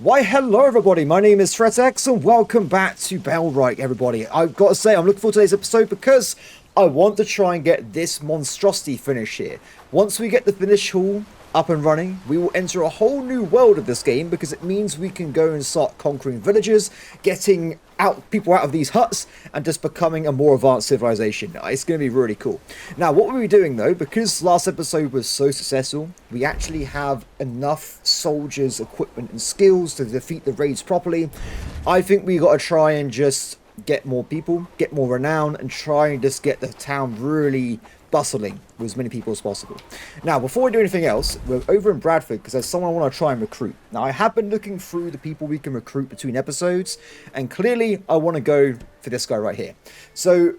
Why, hello everybody, my name is Threatx and welcome back to Bellwright, everybody. I've got to say, I'm looking forward to today's episode because I want to try and get this monstrosity finish here. Once we get the finish hall up and running, we will enter a whole new world of this game because it means we can go and start conquering villages, getting people out of these huts, and just becoming a more advanced civilization. It's going to be really cool. Now, what we're doing though, because last episode was so successful, we actually have enough soldiers, equipment, and skills to defeat the raids properly. I think we got to try and just get more people, get more renown, and try and just get the town really bustling with as many people as possible. Now, before we do anything else, we're over in Bradford because there's someone I want to try and recruit. Now, I have been looking through the people we can recruit between episodes, and clearly I want to go for this guy right here. So,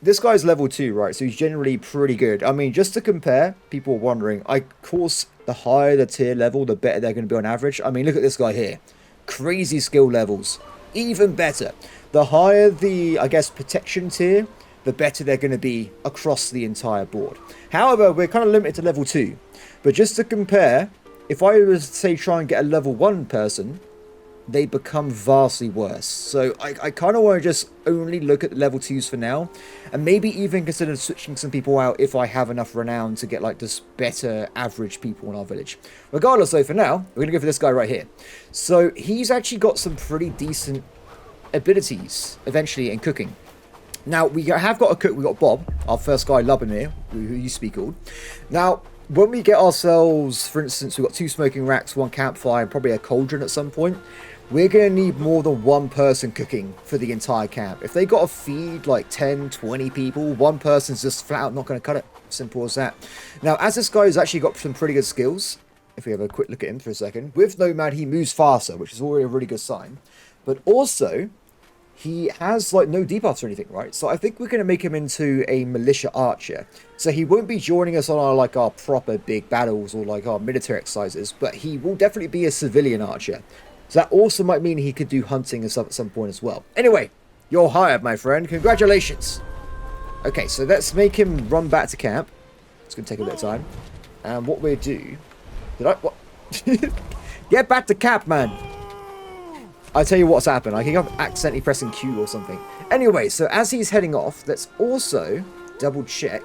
this guy's level 2, right? So he's generally pretty good. I mean, just to compare, people are wondering, of course, the higher the tier level, the better they're going to be on average. I mean, look at this guy here. Crazy skill levels. Even better. The higher the, I guess, protection tier, the better they're going to be across the entire board. However, we're kind of limited to level 2. But just to compare, if I was to say try and get a level 1 person, they become vastly worse. So I kind of want to just only look at the level 2s for now, and maybe even consider switching some people out if I have enough renown to get like just better average people in our village. Regardless though, for now, we're going to go for this guy right here. So he's actually got some pretty decent abilities eventually in cooking. Now, we have got a cook. We've got Bob, our first guy, Lubomir, who used to be called. Now, when we get ourselves, for instance, we've got 2 smoking racks, 1 campfire, and probably a cauldron at some point, we're going to need more than 1 person cooking for the entire camp. If they got to feed like 10, 20 people, 1 person's just flat out not going to cut it. Simple as that. Now, as this guy has actually got some pretty good skills, if we have a quick look at him for a second, with Nomad, he moves faster, which is already a really good sign. But also, he has like no debuffs or anything, right? So I think we're going to make him into a militia archer. So he won't be joining us on our proper big battles or like our military exercises, but he will definitely be a civilian archer. So that also might mean he could do hunting and stuff at some point as well. Anyway, you're hired, my friend. Congratulations. Okay, so let's make him run back to camp. It's going to take a bit of time. And what we'll do... What? Get back to camp, man. I'll tell you what's happened. I think I'm accidentally pressing Q or something. Anyway, so as he's heading off, let's also double check.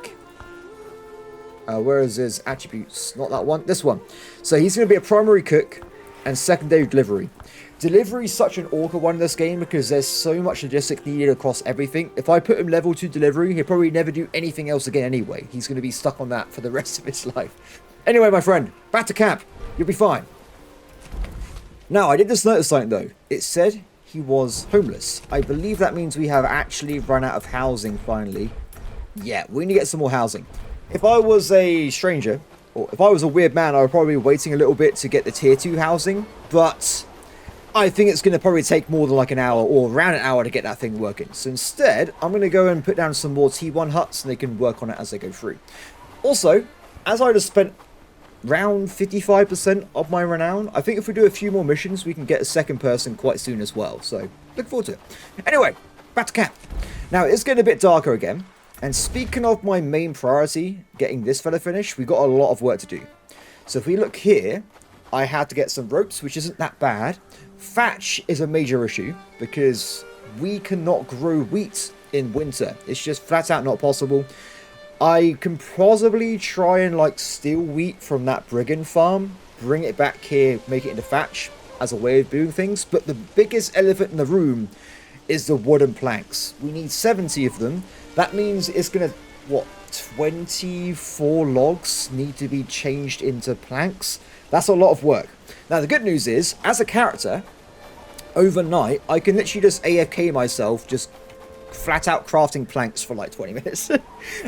Where is his attributes? Not that one. This one. So he's going to be a primary cook and secondary delivery. Delivery is such an awkward one in this game because there's so much logistics needed across everything. If I put him level 2 delivery, he'll probably never do anything else again anyway. He's going to be stuck on that for the rest of his life. Anyway, my friend, back to camp. You'll be fine. Now, I did just notice something though. It said he was homeless. I believe that means we have actually run out of housing finally. Yeah, we need to get some more housing. If I was a stranger, or if I was a weird man, I would probably be waiting a little bit to get the tier 2 housing. But I think it's going to probably take more than like an hour or around an hour to get that thing working. So instead, I'm going to go and put down some more T1 huts and they can work on it as they go through. Also, as I just spent around 55% of my renown, I think if we do a few more missions, we can get a second person quite soon as well. So, look forward to it. Anyway, back to camp. Now, it's getting a bit darker again. And speaking of my main priority, getting this fella finished, we've got a lot of work to do. So if we look here, I had to get some ropes, which isn't that bad. Thatch is a major issue because we cannot grow wheat in winter. It's just flat out not possible. I can possibly try and like steal wheat from that brigand farm, bring it back here, make it into thatch as a way of doing things. But the biggest elephant in the room is the wooden planks. We need 70 of them. That means it's going to, what, 24 logs need to be changed into planks. That's a lot of work. Now, the good news is, as a character, overnight, I can literally just AFK myself, just flat out crafting planks for like 20 minutes. Which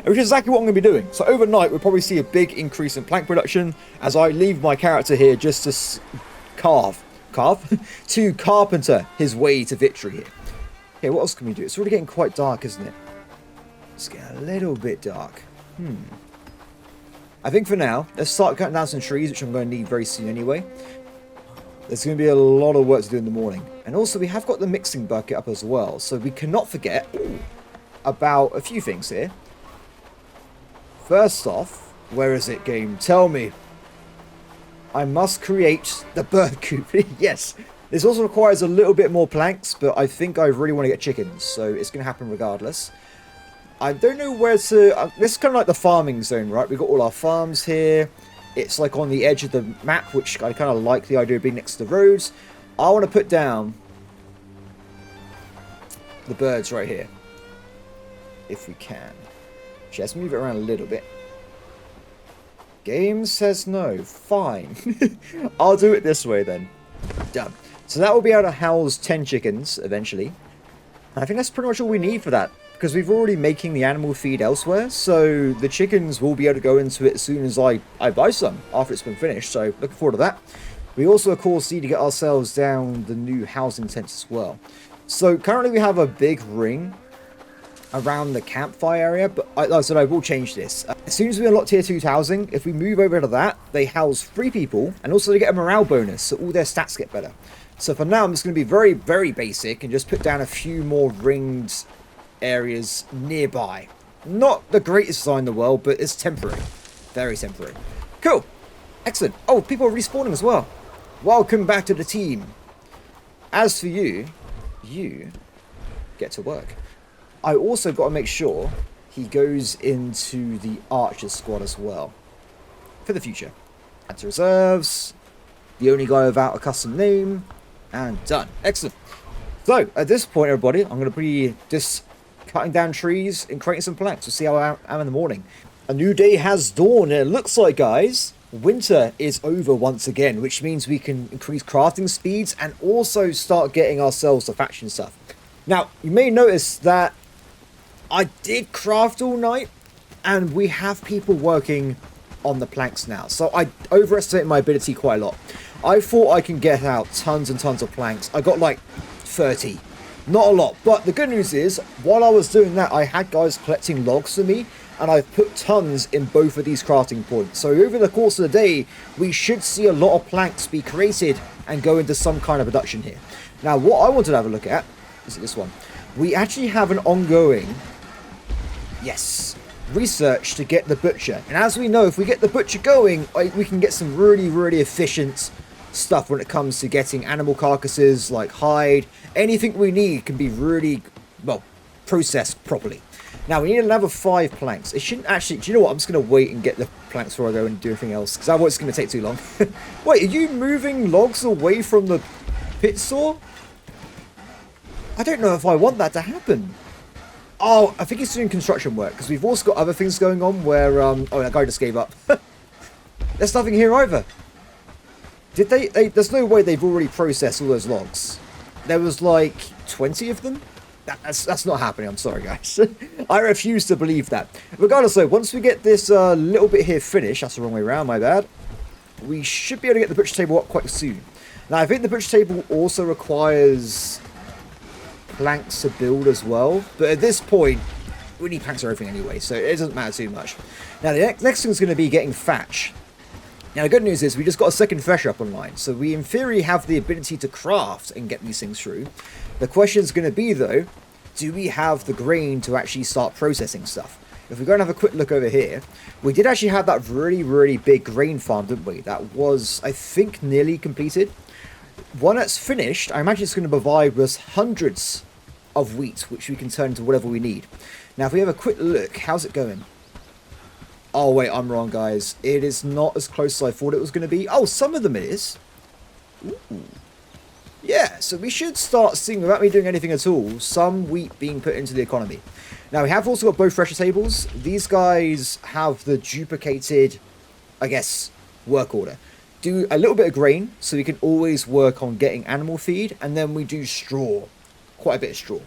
is exactly what I'm going to be doing. So overnight, we'll probably see a big increase in plank production as I leave my character here just to to carpenter his way to victory here. Okay, what else can we do? It's already getting quite dark, isn't it? It's getting a little bit dark. I think for now, let's start cutting down some trees, which I'm going to need very soon anyway. There's going to be a lot of work to do in the morning. And also, we have got the mixing bucket up as well. So we cannot forget about a few things here. First off, where is it, game? Tell me. I must create the bird coop. Yes, This also requires a little bit more planks, but I think I really want to get chickens, so it's going to happen regardless. I don't know where to... this is kind of like the farming zone, right? We've got all our farms here. It's like on the edge of the map, which I kind of like the idea of being next to the roads. I want to put down the birds right here, if we can. Actually, let's move it around a little bit. Game says no. Fine. I'll do it this way then. Done. So that will be able to house 10 chickens eventually. And I think that's pretty much all we need for that, because we've already making the animal feed elsewhere, so the chickens will be able to go into it as soon as I buy some after it's been finished. So looking forward to that. We also, of course, need to get ourselves down the new housing tents as well. So currently we have a big ring around the campfire area, but I said I will change this. As soon as we unlock tier 2 housing, if we move over to that, they house 3 people, and also they get a morale bonus, so all their stats get better. So for now, I'm just going to be very, very basic and just put down a few more ringed areas nearby. Not the greatest design in the world, but it's temporary. Very temporary. Cool. Excellent. Oh, people are respawning as well. Welcome back to the team. As for you, you get to work. I also got to make sure he goes into the Archer squad as well. For the future. Add to reserves. The only guy without a custom name. And done. Excellent. So, at this point, everybody, I'm going to be just cutting down trees and creating some planks. We'll see how I am in the morning. A new day has dawned, and it looks like, guys, winter is over once again, which means we can increase crafting speeds and also start getting ourselves the faction stuff. Now, you may notice that I did craft all night, and we have people working on the planks now. So I overestimated my ability quite a lot. I thought I can get out tons and tons of planks. I got like 30. Not a lot. But the good news is, while I was doing that, I had guys collecting logs for me, and I've put tons in both of these crafting points. So over the course of the day, we should see a lot of planks be created and go into some kind of production here. Now, what I wanted to have a look at is this one. We actually have an ongoing, yes, research to get the butcher. And as we know, if we get the butcher going, we can get some really, really efficient stuff when it comes to getting animal carcasses, like hide. Anything we need can be really, well, processed properly. Now, we need another 5 planks. It shouldn't actually... Do you know what? I'm just going to wait and get the planks before I go and do anything else, because I know it's going to take too long. Wait, are you moving logs away from the pit saw? I don't know if I want that to happen. Oh, I think he's doing construction work, because we've also got other things going on where... oh, that guy just gave up. There's nothing here either. Did they... There's no way they've already processed all those logs. There was like 20 of them? That's not happening. I'm sorry, guys. I refuse to believe that. Regardless, though, once we get this little bit here finished, that's the wrong way around, my bad, we should be able to get the butcher table up quite soon. Now, I think the butcher table also requires planks to build as well, but at this point, we need planks for everything anyway, so it doesn't matter too much. Now, the next thing is going to be getting thatch. Now, the good news is we just got a second thresher up online, so we, in theory, have the ability to craft and get these things through. The question is going to be, though, do we have the grain to actually start processing stuff? If we go and have a quick look over here, we did actually have that really, really big grain farm, didn't we? That was, I think, nearly completed. When it's finished, I imagine it's going to provide us hundreds of wheat, which we can turn into whatever we need. Now, if we have a quick look, how's it going? Oh, wait, I'm wrong, guys. It is not as close as I thought it was going to be. Oh, some of them it is. Ooh. Yeah, so we should start seeing, without me doing anything at all, some wheat being put into the economy. Now, we have also got both thresher tables. These guys have the duplicated, I guess, work order. Do a little bit of grain, so we can always work on getting animal feed, and then we do straw. Quite a bit of straw.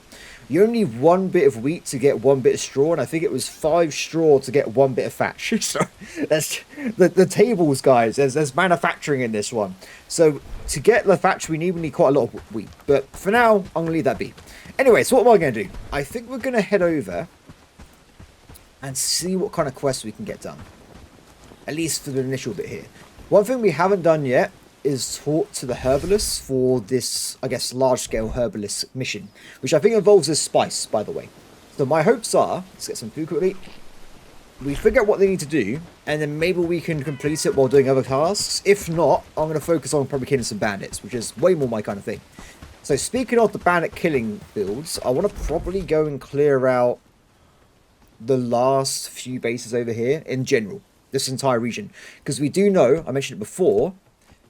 You only need 1 bit of wheat to get 1 bit of straw, and I think it was 5 straw to get 1 bit of thatch. So that's the tables, guys. There's manufacturing in this one. So to get the thatch, we need quite a lot of wheat. But for now, I'm going to leave that be. Anyway, so what am I going to do? I think we're going to head over and see what kind of quests we can get done. At least for the initial bit here. One thing we haven't done yet is talk to the herbalist for this, I guess, large-scale herbalist mission, which I think involves this spice, by the way. So my hopes are, let's get some food quickly. we figure out what they need to do, and then maybe we can complete it while doing other tasks. If not, I'm going to focus on probably killing some bandits, which is way more my kind of thing. So speaking of the bandit killing builds, I want to probably go and clear out the last few bases over here in general, this entire region. Because we do know, I mentioned it before,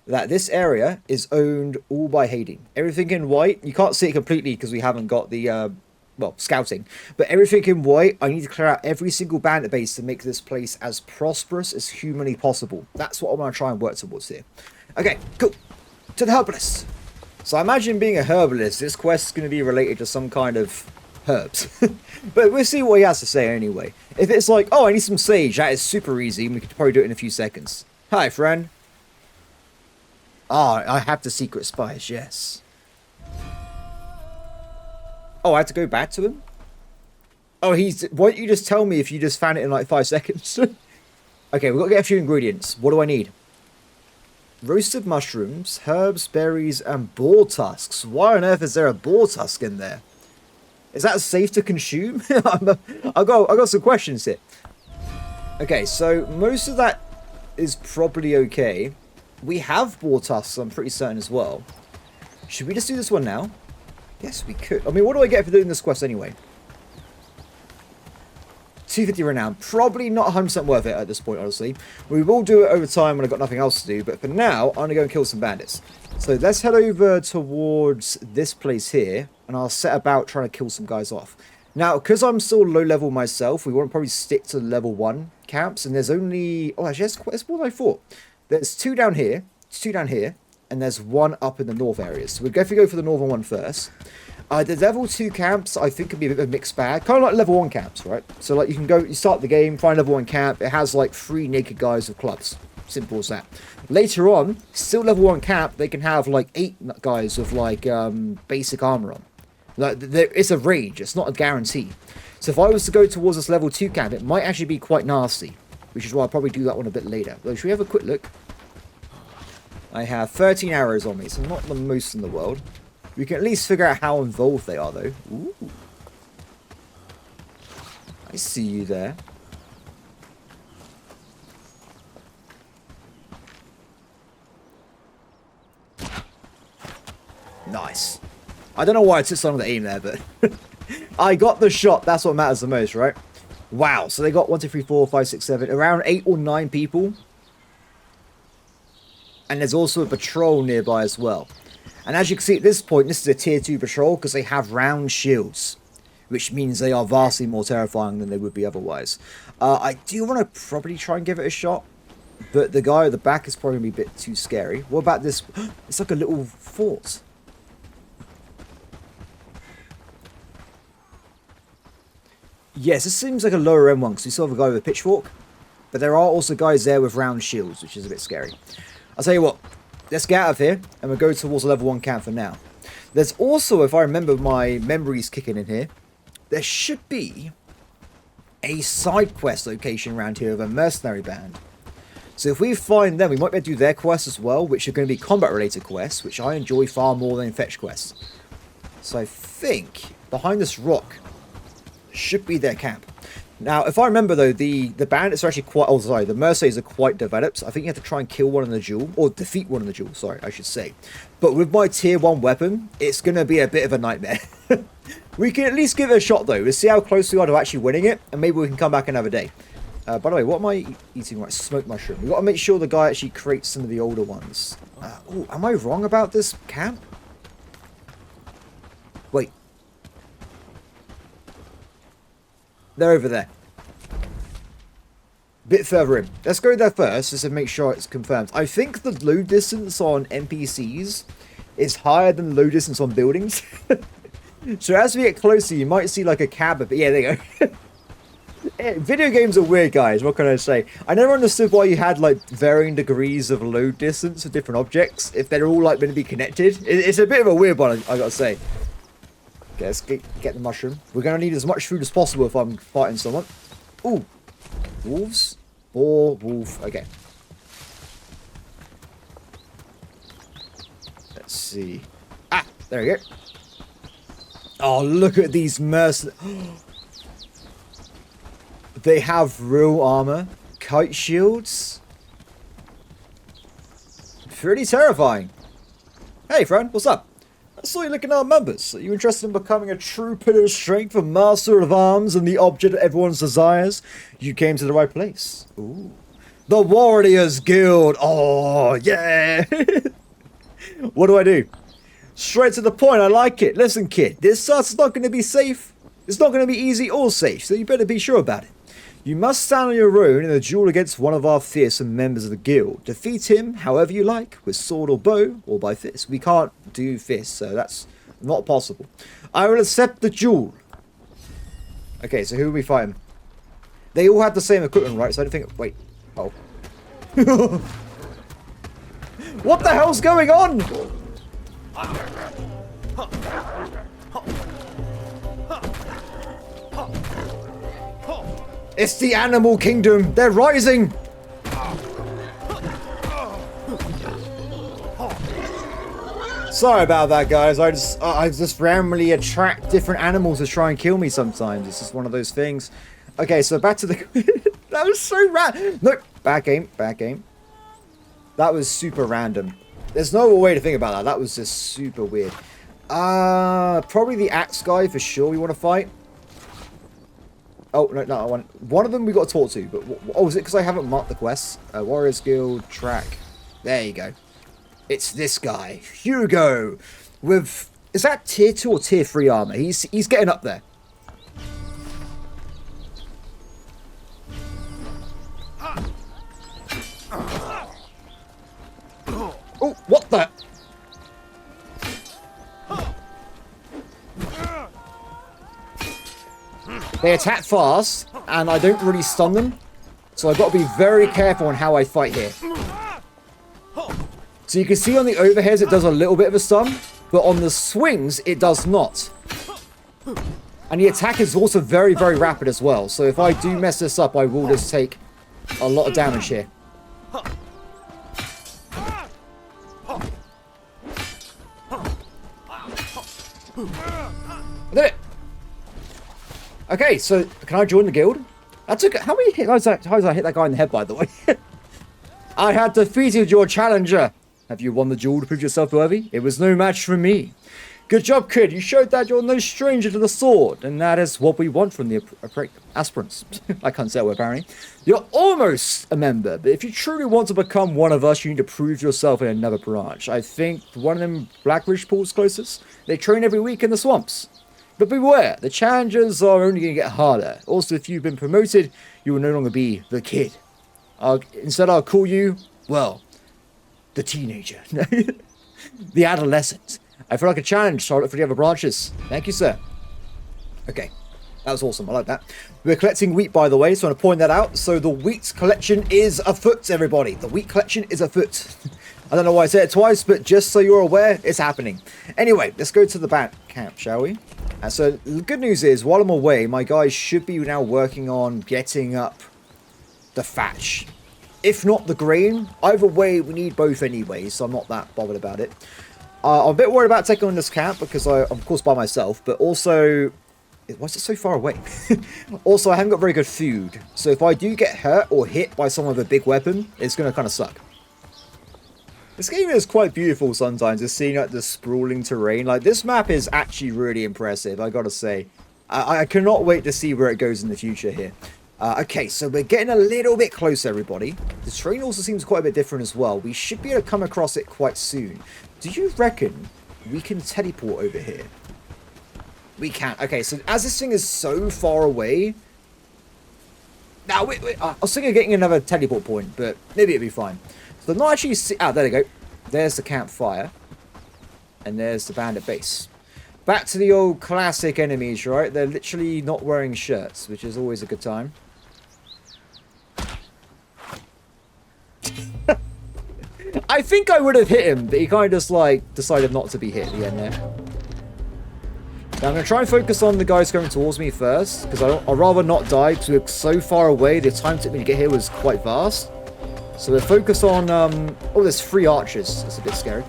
that this area is owned all by Hayden. Everything in white, you can't see it completely because we haven't got the, well, scouting. But everything in white, I need to clear out every single bandit base to make this place as prosperous as humanly possible. That's what I'm going to try and work towards here. Okay, cool. To the herbalist. So I imagine being a herbalist, this quest is going to be related to some kind of herbs. But we'll see what he has to say anyway. If it's like, oh, I need some sage, that is super easy, and we could probably do it in a few seconds. Hi, friend. Ah, I have the secret spice, yes. Oh, I had to go back to him? Oh, why don't you just tell me if you just found it in like 5 seconds? Okay, we've got to get a few ingredients. What do I need? Roasted mushrooms, herbs, berries, and boar tusks. Why on earth is there a boar tusk in there? Is that safe to consume? I got some questions here. Okay, so most of that is probably okay. We have boar tusks, I'm pretty certain as well. Should we just do this one now? Yes, we could. I mean, what do I get for doing this quest anyway? 250 renown. Probably not 100% worth it at this point, honestly. We will do it over time when I've got nothing else to do, but for now, I'm going to go and kill some bandits. So let's head over towards this place here, and I'll set about trying to kill some guys off. Now, because I'm still low level myself, we want to probably stick to level 1 camps, and there's only... Oh, actually, that's more than I thought. There's 2 down here, 2 down here, and there's 1 up in the north areas. So we'll definitely go for the northern one first. The level 2 camps, I think, could be a bit of a mixed bag. Kind of like level 1 camps, right? So, like, you can go, you start the game, find level 1 camp. It has, like, 3 naked guys with clubs. Simple as that. Later on, still level 1 camp, they can have, like, 8 guys with, like, basic armor on. Like, it's a range. It's not a guarantee. So if I was to go towards this level 2 camp, it might actually be quite nasty. Which is why I'll probably do that one a bit later. Though, should we have a quick look? I have 13 arrows on me, so not the most in the world. We can at least figure out how involved they are, though. Ooh. I see you there. Nice. I don't know why I took so long to aim there, but... I got the shot. That's what matters the most, right? Wow. So they got 1, 2, 3, 4, 5, 6, 7... Around 8 or 9 people. And there's also a patrol nearby as well. And as you can see at this point, this is a tier 2 patrol because they have round shields. Which means they are vastly more terrifying than they would be otherwise. I do want to probably try and give it a shot. But the guy at the back is probably going to be a bit too scary. What about this? It's like a little fort. Yes, this seems like a lower end one because we saw the guy with a pitchfork. But there are also guys there with round shields, which is a bit scary. I'll tell you what. Let's get out of here, and we'll go towards the level 1 camp for now. There's also, if I remember my memories kicking in here, there should be a side quest location around here of a mercenary band. So if we find them, we might be able to do their quests as well, which are going to be combat-related quests, which I enjoy far more than fetch quests. So I think behind this rock should be their camp. Now, if I remember, though, the bandits are actually quite... Oh, sorry, the mercenaries are quite developed. I think you have to try and kill one in the duel. Or defeat one in the duel, sorry, I should say. But with my tier 1 weapon, it's going to be a bit of a nightmare. We can at least give it a shot, though. We'll see how close we are to actually winning it. And maybe we can come back another day. By the way, what am I eating? Right, smoked mushroom. We've got to make sure the guy actually creates some of the older ones. Oh, am I wrong about this camp? Wait. They're over there. Bit further in. Let's go there first, just to make sure it's confirmed. I think the load distance on NPCs is higher than the load distance on buildings. So as we get closer, you might see like a cab. But yeah, there you go. Video games are weird, guys. What can I say? I never understood why you had like varying degrees of load distance for different objects if they're all like going to be connected. It's a bit of a weird one, I gotta say. Okay, let's get the mushroom. We're going to need as much food as possible if I'm fighting someone. Ooh. Wolves? Boar, wolf. Okay. Let's see. Ah, there we go. Oh, look at these mercenaries. They have real armor. Kite shields. Pretty terrifying. Hey friend, what's up? I saw you looking at our members. Are you interested in becoming a true pillar of strength, a master of arms, and the object of everyone's desires? You came to the right place. Ooh. The Warriors Guild. Oh, yeah. What do I do? Straight to the point. I like it. Listen, kid. This start's not going to be safe. It's not going to be easy or safe, so you better be sure about it. You must stand on your own in a duel against one of our fearsome members of the guild. Defeat him however you like, with sword or bow, or by fist. We can't do fist, so that's not possible. I will accept the duel. Okay, so who are we fighting? They all had the same equipment, right? So I don't think... Wait. Oh. What the hell's going on? It's the animal kingdom. They're rising. Sorry about that, guys. I just randomly attract different animals to try and kill me sometimes. It's just one of those things. Okay, so back to the... That was so random. Nope. Back aim. Back aim. That was super random. There's no other way to think about that. That was just super weird. Probably the axe guy for sure we want to fight. Oh, no, one of them we got to talk to, but... Oh, is it because I haven't marked the quests? Warriors Guild, track. There you go. It's this guy, Hugo, with... Is that tier 2 or tier 3 armor? He's getting up there. Oh, what the... They attack fast, and I don't really stun them. So I've got to be very careful on how I fight here. So you can see on the overheads it does a little bit of a stun, but on the swings it does not. And the attack is also very, very rapid as well. So if I do mess this up, I will just take a lot of damage here. I did it! Okay, so can I join the guild? That took... How many hits? How did I hit that guy in the head, by the way? I had defeated your challenger. Have you won the duel to prove yourself worthy? It was no match for me. Good job, kid. You showed that you're no stranger to the sword, and that is what we want from the aspirants. I can't say that word, apparently. You're almost a member, but if you truly want to become one of us, you need to prove yourself in another branch. I think one of them Blackridge Pool's closest. They train every week in the swamps. But beware, the challenges are only going to get harder. Also, if you've been promoted, you will no longer be the kid. Instead, I'll call you, well, the teenager. The adolescent. I feel like a challenge, so I look for the other branches. Thank you, sir. Okay, that was awesome. I like that. We're collecting wheat, by the way, so I want to point that out. So the wheat collection is afoot, everybody. The wheat collection is afoot. I don't know why I said it twice, but just so you're aware, it's happening. Anyway, let's go to the bat camp, shall we? So the good news is, while I'm away, my guys should be now working on getting up the thatch. If not the grain, either way, we need both anyway, so I'm not that bothered about it. I'm a bit worried about taking on this camp because I'm, of course, by myself, but also... Why is it so far away? Also, I haven't got very good food, so if I do get hurt or hit by someone with a big weapon, it's going to kind of suck. This game is quite beautiful sometimes, just seeing like the sprawling terrain. Like, this map is actually really impressive, I gotta say. I cannot wait to see where it goes in the future here. Okay, so we're getting a little bit closer, everybody. The terrain also seems quite a bit different as well. We should be able to come across it quite soon. Do you reckon we can teleport over here? We can. Okay, so as this thing is so far away... Now, wait, I was thinking of getting another teleport point, but maybe it'll be fine. So they're not actually... Ah, there they go. There's the campfire. And there's the bandit base. Back to the old classic enemies, right? They're literally not wearing shirts, which is always a good time. I think I would have hit him, but he kind of just, like, decided not to be hit at the end there. Now, I'm going to try and focus on the guys going towards me first, because I'd rather not die, because we're so far away, the time it took me to get here was quite vast. So we're focused on, oh, there's 3 archers. That's a bit scary.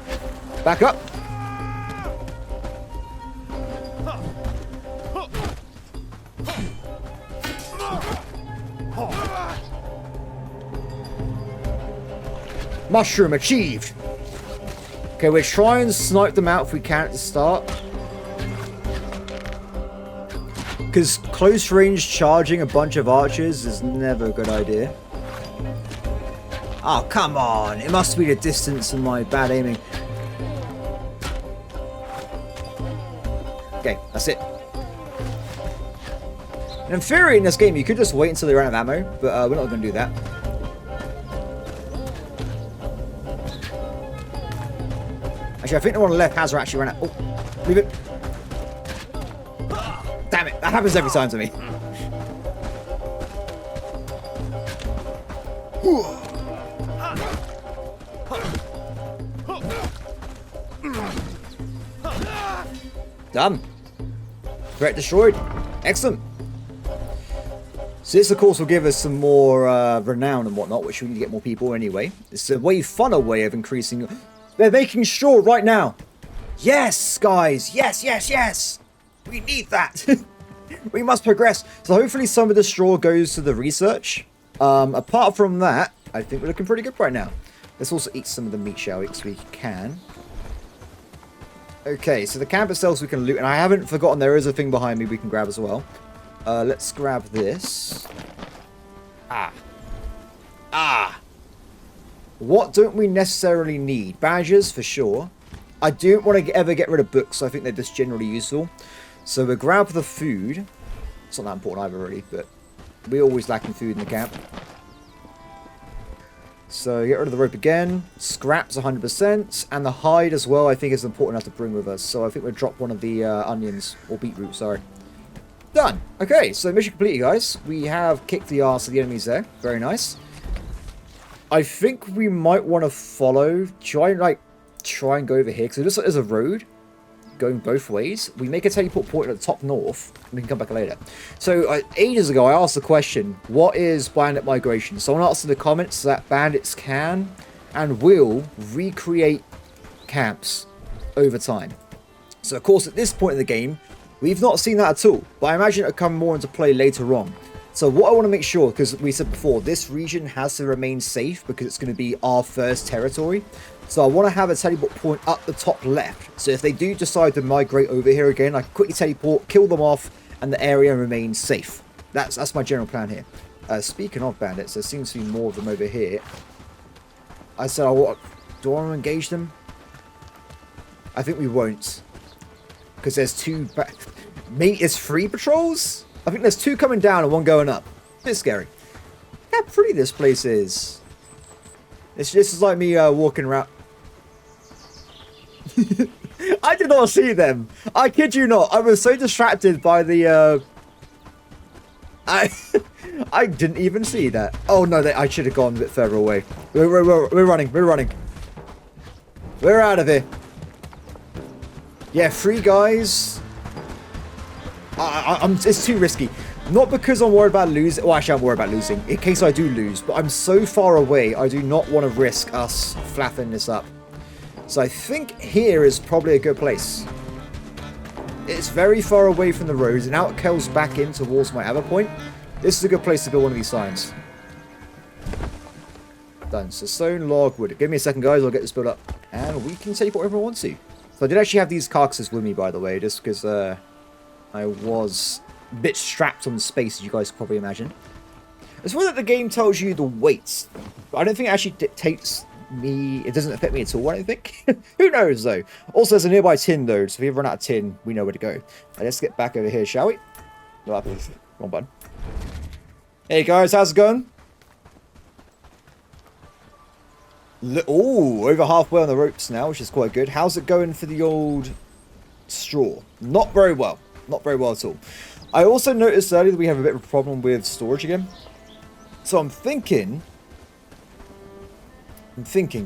Back up. Mushroom achieved. Okay, we'll try and snipe them out if we can at the start. Because close range charging a bunch of archers is never a good idea. Oh, come on. It must be the distance and my bad aiming. Okay, that's it. In theory, in this game, you could just wait until they run out of ammo, but we're not going to do that. Actually, I think the one on the left has actually run out. Oh, leave it. Damn it, that happens every time to me. Done. Threat destroyed. Excellent. So this, of course, will give us some more renown and whatnot, which we need to get more people anyway. It's a way funner way of increasing... They're making straw right now. Yes, guys. Yes, yes, yes. We need that. We must progress. So hopefully some of the straw goes to the research. Apart from that, I think we're looking pretty good right now. Let's also eat some of the meat, shall we? Because we can. Okay, so the camp itself we can loot. And I haven't forgotten there is a thing behind me we can grab as well. Let's grab this. What don't we necessarily need? Badges, for sure. I don't want to ever get rid of books. I think they're just generally useful. So we'll grab the food. It's not that important either, really, but we're always lacking food in the camp. So get rid of the rope again. Scraps 100%. And the hide as well, I think is important enough to bring with us. So I think we'll drop one of the onions. Or beetroot, sorry. Done. Okay, so mission completed, guys. We have kicked the arse of the enemies there. Very nice. I think we might want to follow. Try and go over here. Because it looks like there's a road going both ways. We make a teleport point at the top north. We can come back later. So ages ago, I asked the question, what is bandit migration? Someone asked in the comments that bandits can and will recreate camps over time. So of course, at this point in the game, we've not seen that at all. But I imagine it'll come more into play later on. So what I want to make sure, because we said before, this region has to remain safe because it's going to be our first territory. So I want to have a teleport point up the top left. So if they do decide to migrate over here again, I can quickly teleport, kill them off, and the area remains safe. That's my general plan here. Speaking of bandits, there seems to be more of them over here. I said, do I want to engage them? I think we won't. Because there's two... Maybe it's 3 patrols? I think there's 2 coming down and 1 going up. A bit scary. Look how pretty this place is. This is like me walking around. I did not see them. I kid you not. I was so distracted by the... I didn't even see that. Oh no, I should have gone a bit further away. We're running. We're running. We're out of here. Yeah, 3 guys. It's too risky. Not because I'm worried about losing. Well, actually, I'm worried about losing. In case I do lose. But I'm so far away, I do not want to risk us flapping this up. So I think here is probably a good place. It's very far away from the roads. And out curls back in towards my other point. This is a good place to build one of these signs. Done. So stone, log, wood. Give me a second, guys. I'll get this built up. And we can take whatever I want to. So I did actually have these carcasses with me, by the way. Just because I was... a bit strapped on space, as you guys can probably imagine. It's well that the game tells you the weights, but I don't think it actually dictates me. It doesn't affect me at all, I don't think. Who knows, though? Also, there's a nearby tin, though, so if we run out of tin, we know where to go. Right, let's get back over here, shall we? Wrong button. Hey, guys, how's it going? Oh, over halfway on the ropes now, which is quite good. How's it going for the old straw? Not very well. Not very well at all. I also noticed earlier that we have a bit of a problem with storage again. So I'm thinking,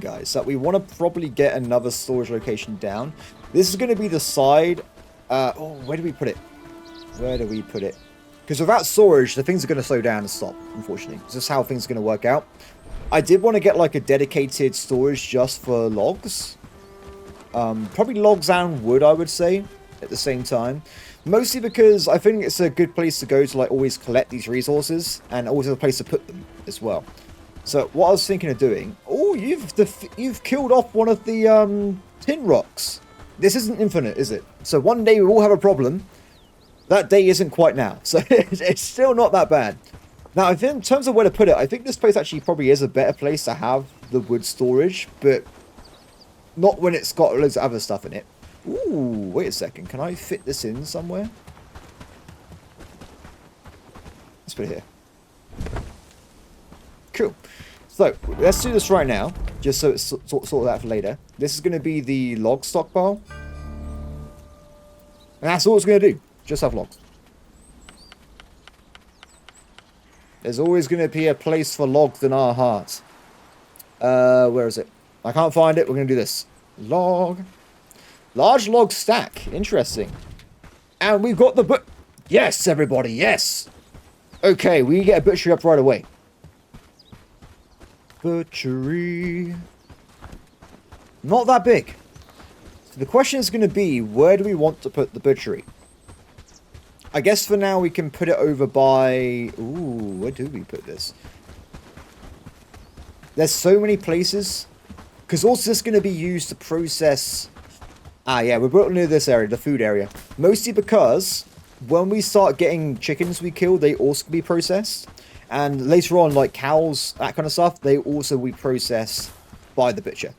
guys, that we want to probably get another storage location down. This is going to be the side. Where do we put it? Where do we put it? Because without storage, the things are going to slow down and stop, unfortunately. This is how things are going to work out. I did want to get like a dedicated storage just for logs. Probably logs and wood, I would say, at the same time. Mostly because I think it's a good place to go to like always collect these resources and always a place to put them as well. So what I was thinking of doing... Oh, Oh, you've killed off one of the tin rocks. This isn't infinite, is it? So one day we will have a problem. That day isn't quite now, so it's still not that bad. Now, I think in terms of where to put it, I think this place actually probably is a better place to have the wood storage, but not when it's got loads of other stuff in it. Ooh, wait a second. Can I fit this in somewhere? Let's put it here. Cool. So, let's do this right now, just so it's sort of that for later. This is going to be the log stockpile. And that's all it's going to do. Just have logs. There's always going to be a place for logs in our hearts. Where is it? I can't find it. We're going to do this. Log. Large log stack. Interesting. And we've got the yes, everybody. Yes. Okay, we get a butchery up right away. Butchery. Not that big. So the question is going to be, where do we want to put the butchery? I guess for now we can put it over by... Ooh, where do we put this? There's so many places. Because also this is going to be used to process... Ah, yeah, we're putting near this area, the food area. Mostly because when we start getting chickens we kill, they also can be processed. And later on, like cows, that kind of stuff, they also will be processed by the butcher.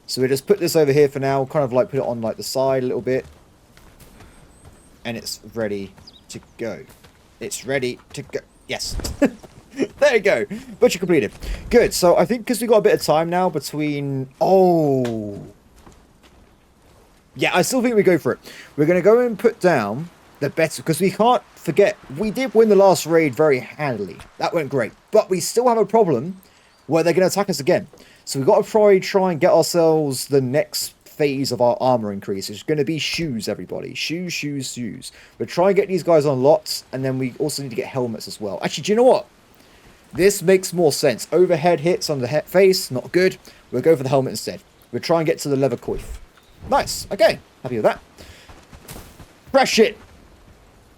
So we just put this over here for now, kind of like put it on like the side a little bit. And it's ready to go. It's ready to go. Yes. There you go. Butcher completed. Good. So I think because we've got a bit of time now between... Oh. Yeah, I still think we go for it. We're going to go and put down the better... Because we can't forget, we did win the last raid very handily. That went great. But we still have a problem where they're going to attack us again. So we've got to probably try and get ourselves the next phase of our armor increase. It's going to be shoes, everybody. Shoes, shoes, shoes. We'll try and get these guys on lots, and then we also need to get helmets as well. Actually, do you know what? This makes more sense. Overhead hits on the face, not good. We'll go for the helmet instead. We'll try and get to the leather coif. Nice. Okay. Happy with that. Fresh it.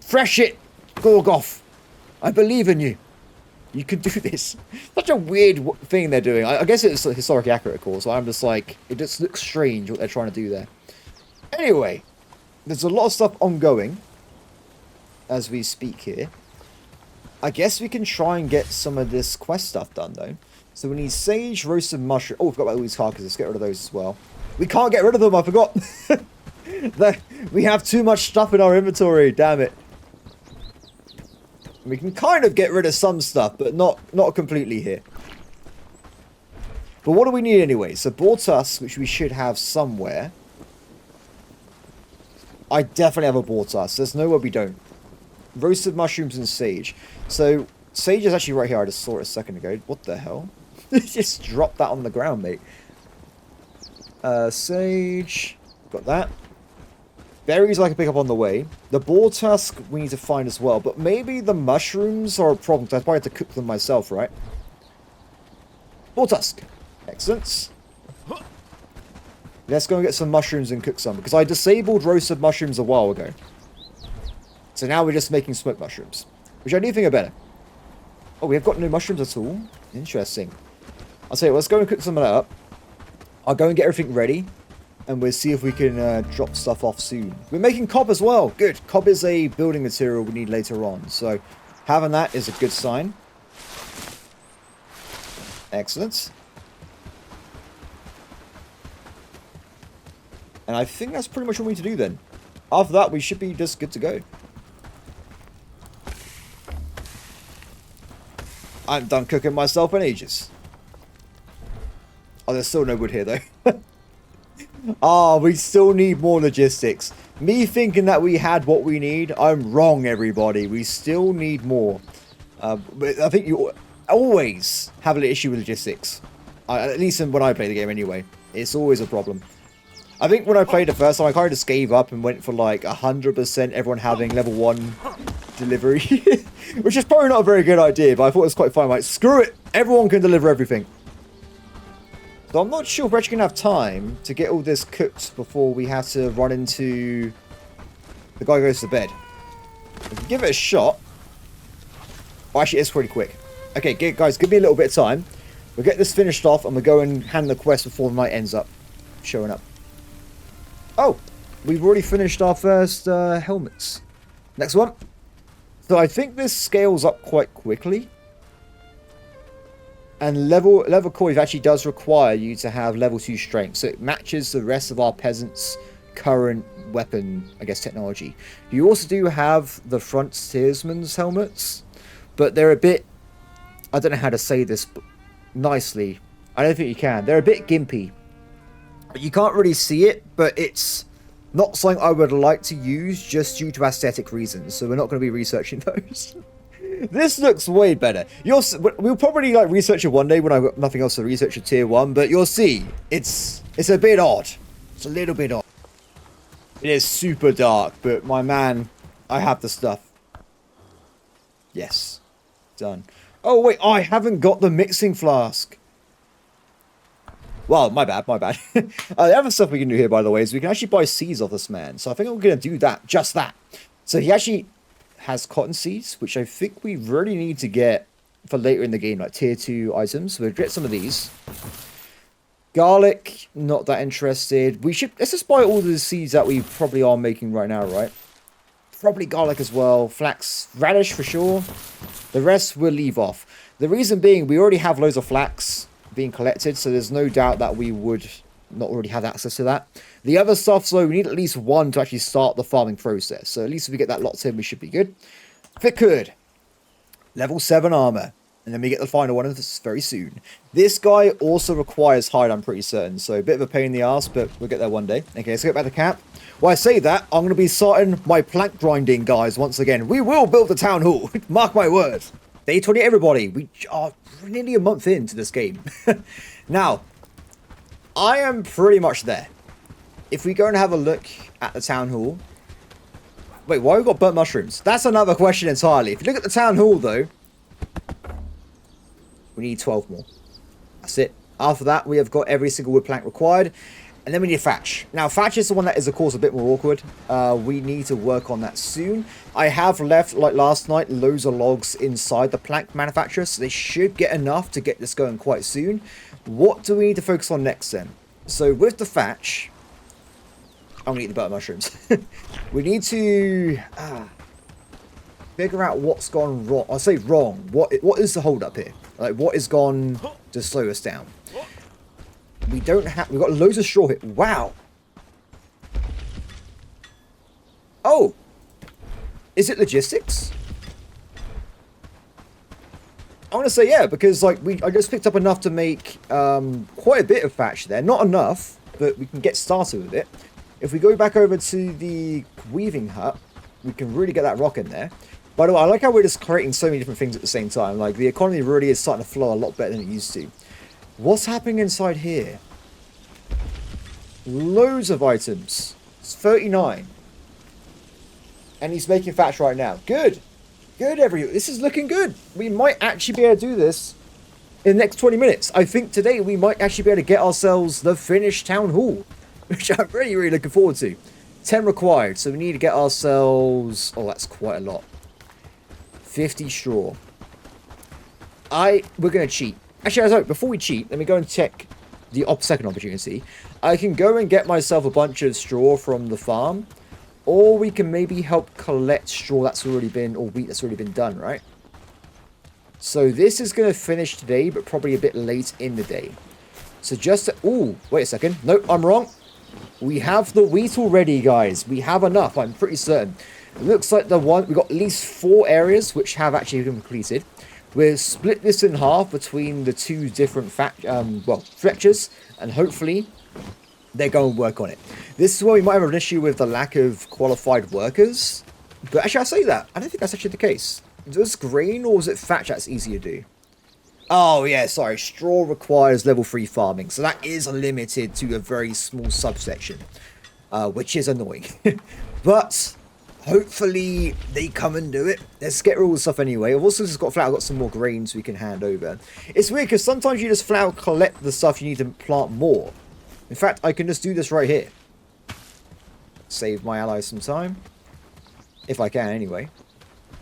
Fresh it, Gorgoth. I believe in you. You can do this. Such a weird thing they're doing. I guess it's historically accurate, of course. So I'm just like, it just looks strange what they're trying to do there. Anyway, there's a lot of stuff ongoing as we speak here. I guess we can try and get some of this quest stuff done, though. So we need sage, roasted mushroom. Oh, we forgot about all these carcasses. Let's get rid of those as well. We can't get rid of them. I forgot. We have too much stuff in our inventory. Damn it. We can kind of get rid of some stuff, but not completely here. But what do we need anyway? So boar tusk, which we should have somewhere. I definitely have a boar tusk. There's nowhere we don't. Roasted mushrooms and sage. So sage is actually right here. I just saw it a second ago. What the hell? Just dropped that on the ground, mate. Sage. Got that. Berries I can pick up on the way. The boar tusk we need to find as well. But maybe the mushrooms are a problem. I probably have to cook them myself, right? Boar tusk. Excellent. Let's go and get some mushrooms and cook some. Because I disabled roasted mushrooms a while ago. So now we're just making smoked mushrooms. Which I do think are better. Oh, we have got no mushrooms at all? Interesting. I'll tell you what, let's go and cook some of that up. I'll go and get everything ready. And we'll see if we can drop stuff off soon. We're making cob as well. Good. Cob is a building material we need later on. So having that is a good sign. Excellent. And I think that's pretty much what we need to do then. After that, we should be just good to go. I haven't done cooking myself in ages. Oh, there's still no wood here, though. Ah, we still need more logistics. Me thinking that we had what we need, I'm wrong, everybody. We still need more. But I think you always have an issue with logistics. At least when I play the game anyway. It's always a problem. I think when I played the first time, I kind of just gave up and went for like 100% everyone having level 1 delivery. Which is probably not a very good idea, but I thought it was quite fun. Like, screw it! Everyone can deliver everything. So I'm not sure if we're actually going to have time to get all this cooked before we have to run into the guy who goes to bed. We can give it a shot. Oh, actually, it's pretty quick. Okay, guys, give me a little bit of time. We'll get this finished off and we'll go and hand the quest before the night ends up showing up. Oh, we've already finished our first helmets. Next one. So I think this scales up quite quickly. And level core actually does require you to have level 2 strength. So it matches the rest of our peasants' current weapon, I guess, technology. You also do have the frontiersman's helmets. But they're a bit... I don't know how to say this nicely. I don't think you can. They're a bit gimpy. You can't really see it, but it's not something I would like to use just due to aesthetic reasons. So we're not going to be researching those. This looks way better. We'll probably like research it one day when I've got nothing else to research at tier 1, but you'll see. It's a bit odd. It's a little bit odd. It is super dark, but my man, I have the stuff. Yes. Done. Oh, wait, I haven't got the mixing flask. Well, my bad. The other stuff we can do here, by the way, is we can actually buy seeds off this man. So I think I'm going to do that, just that. So he actually has cotton seeds, which I think we really need to get for later in the game, like tier 2 items. So we'll get some of these. Garlic, not that interested. Let's just buy all the seeds that we probably are making right now, right? Probably garlic as well. Flax, radish for sure. The rest we'll leave off. The reason being, we already have loads of flax being collected, so there's no doubt that we would not already have access to that. The other stuff, so we need at least one to actually start the farming process. So at least if we get that locked in, we should be good. If it could. Level 7 armor. And then we get the final one of this very soon. This guy also requires hide, I'm pretty certain. So a bit of a pain in the ass, but we'll get there one day. Okay, let's get back to camp. While I say that, I'm going to be starting my plank grinding, guys, once again. We will build the town hall. Mark my words. Day 20, everybody. We are nearly a month into this game. Now, I am pretty much there. If we go and have a look at the town hall. Wait, why have we got burnt mushrooms? That's another question entirely. If you look at the town hall, though, we need 12 more. That's it. After that, we have got every single wood plank required. And then we need thatch. Now, thatch is the one that is, of course, a bit more awkward. We need to work on that soon. I have left, like last night, loads of logs inside the plank manufacturer. So they should get enough to get this going quite soon. What do we need to focus on next, then? So, with the thatch, I'm going to eat the butter mushrooms. We need to figure out what's gone wrong. I'll say wrong. What is the hold up here? Like, what has gone to slow us down? We've got loads of straw here. Wow. Oh. Is it logistics? I want to say yeah, because like I just picked up enough to make quite a bit of thatch there. Not enough, but we can get started with it. If we go back over to the weaving hut, we can really get that rock in there. By the way, I like how we're just creating so many different things at the same time. Like, the economy really is starting to flow a lot better than it used to. What's happening inside here? Loads of items. It's 39. And he's making thatch right now. Good. Good, everyone. This is looking good. We might actually be able to do this in the next 20 minutes. I think today we might actually be able to get ourselves the finished town hall, which I'm really, really looking forward to. 10 required. So we need to get ourselves... Oh, that's quite a lot. 50 straw. We're going to cheat. Actually, sorry, before we cheat, let me go and check the second opportunity. I can go and get myself a bunch of straw from the farm. Or we can maybe help collect straw that's already been, or wheat that's already been done, right? So this is going to finish today, but probably a bit late in the day. So just to... Ooh, wait a second. Nope, I'm wrong. We have the wheat already, guys. We have enough, I'm pretty certain. It looks like we've got at least 4 areas which have actually been completed. We'll split this in half between the 2 different Threatx's, and hopefully they're going to work on it. This is where we might have an issue with the lack of qualified workers. But actually, I say that. I don't think that's actually the case. Does grain or is it thatch that's easier to do? Oh, yeah, sorry. Straw requires level 3 farming. So that is limited to a very small subsection, which is annoying. But hopefully they come and do it. Let's get all the stuff anyway. I've also just got flat. I've got some more grains we can hand over. It's weird because sometimes you just flat out collect the stuff you need to plant more. In fact, I can just do this right here. Save my allies some time. If I can, anyway.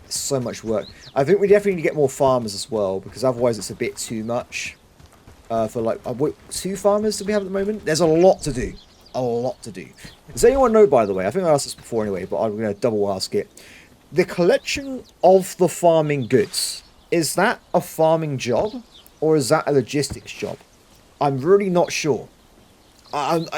So much work. I think we definitely need to get more farmers as well, because otherwise it's a bit too much. For like, what, 2 farmers do we have at the moment? There's a lot to do. A lot to do. Does anyone know, by the way, I think I asked this before anyway, but I'm going to double ask it. The collection of the farming goods, is that a farming job? Or is that a logistics job? I'm really not sure. Like,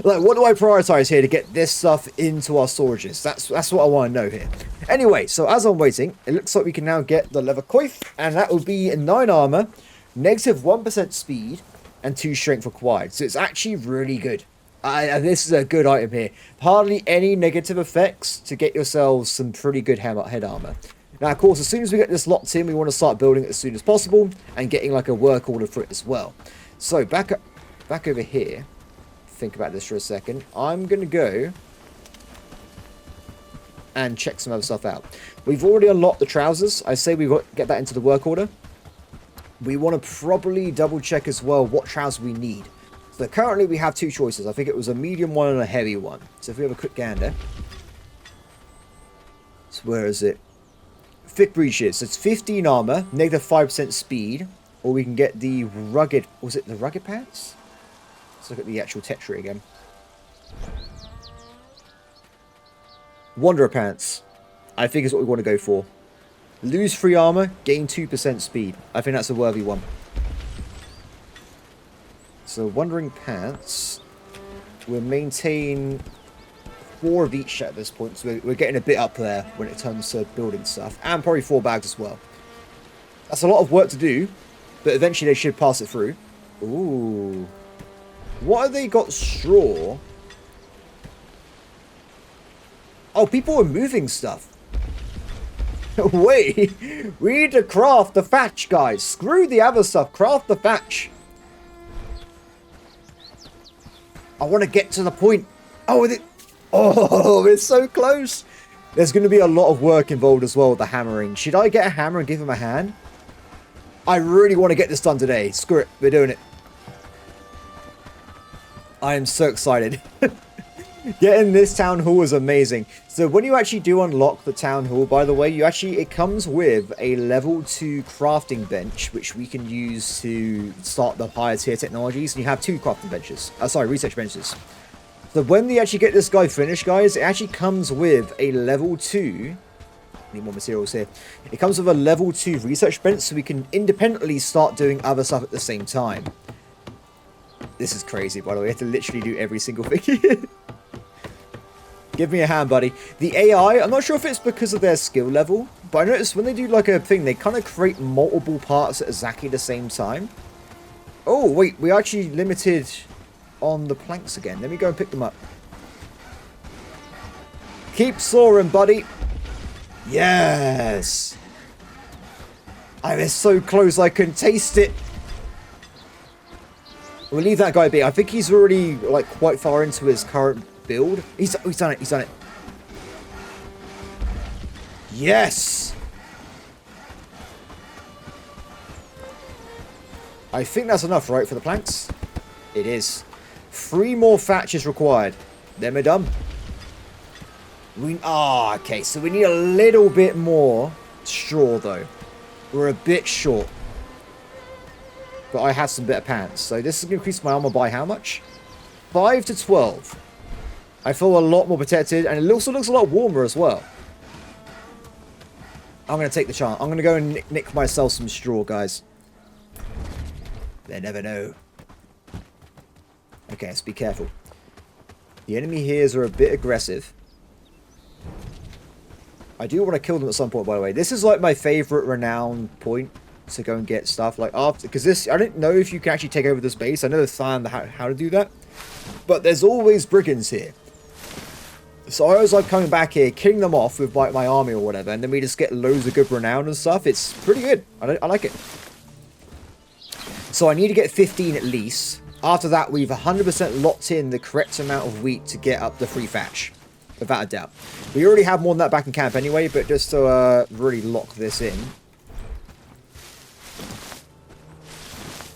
what do I prioritize here to get this stuff into our storages? That's what I want to know here. Anyway, so as I'm waiting, it looks like we can now get the leather coif, and that will be 9 armor, negative 1% speed, and 2 strength required. So it's actually really good. This is a good item here. Hardly any negative effects to get yourselves some pretty good head armor. Now, of course, as soon as we get this locked in, we want to start building it as soon as possible and getting like a work order for it as well. So back over here. Think about this for a second. I'm going to go and check some other stuff out. We've already unlocked the trousers. I say we get that into the work order. We want to probably double check as well what trousers we need. So currently we have 2 choices. I think it was a medium one and a heavy one. So if we have a quick gander. So where is it? Thick breeches. So it's 15 armor, negative 5% speed. Or we can get the rugged... Was it the rugged pants? Let's look at the actual tech tree again. Wanderer pants. I think is what we want to go for. Lose 3 armor, gain 2% speed. I think that's a worthy one. So wandering pants. We'll maintain 4 of each at this point. So we're getting a bit up there when it comes to building stuff. And probably 4 bags as well. That's a lot of work to do. But eventually they should pass it through. Ooh. What have they got? Straw? Oh, people are moving stuff. Wait. We need to craft the thatch, guys. Screw the other stuff. Craft the thatch. I want to get to the point. Oh, it's so close. There's going to be a lot of work involved as well with the hammering. Should I get a hammer and give him a hand? I really want to get this done today. Screw it. We're doing it. I am so excited. Getting this town hall is amazing. So when you actually do unlock the town hall, by the way, it comes with a level 2 crafting bench, which we can use to start the higher tier technologies. And you have 2 crafting benches. Research benches. So when they actually get this guy finished, guys, it actually comes with a level 2. Need more materials here. It comes with a level 2 research bench, so we can independently start doing other stuff at the same time. This is crazy, by the way. I have to literally do every single thing. Give me a hand, buddy. The AI, I'm not sure if it's because of their skill level, but I noticed when they do like a thing, they kind of create multiple parts at exactly the same time. Oh, wait, we're actually limited on the planks again. Let me go and pick them up. Keep soaring, buddy. Yes. I'm so close, I can taste it. We'll leave that guy be. I think he's already like quite far into his current build. He's done it. He's done it. Yes. I think that's enough, right, for the planks? It is. 3 more thatches required. Then we're done. Okay, so we need a little bit more straw, though. We're a bit short. But I have some better pants. So this is going to increase my armor by how much? 5 to 12. I feel a lot more protected, and it also looks a lot warmer as well. I'm going to take the chance. I'm going to go and nick myself some straw, guys. They never know. Okay, let's be careful. The enemy here are a bit aggressive. I do want to kill them at some point, by the way. This is like my favorite renown point to go and get stuff. Like after, because this, I didn't know if you can actually take over this base. I know how to do that, but there's always brigands here. So I was like coming back here, killing them off with like my army or whatever, and then we just get loads of good renown and stuff. It's pretty good. I like it. So I need to get 15 at least. After that, we've 100% locked in the correct amount of wheat to get up the free thatch. Without a doubt. We already have more than that back in camp anyway, but just to really lock this in.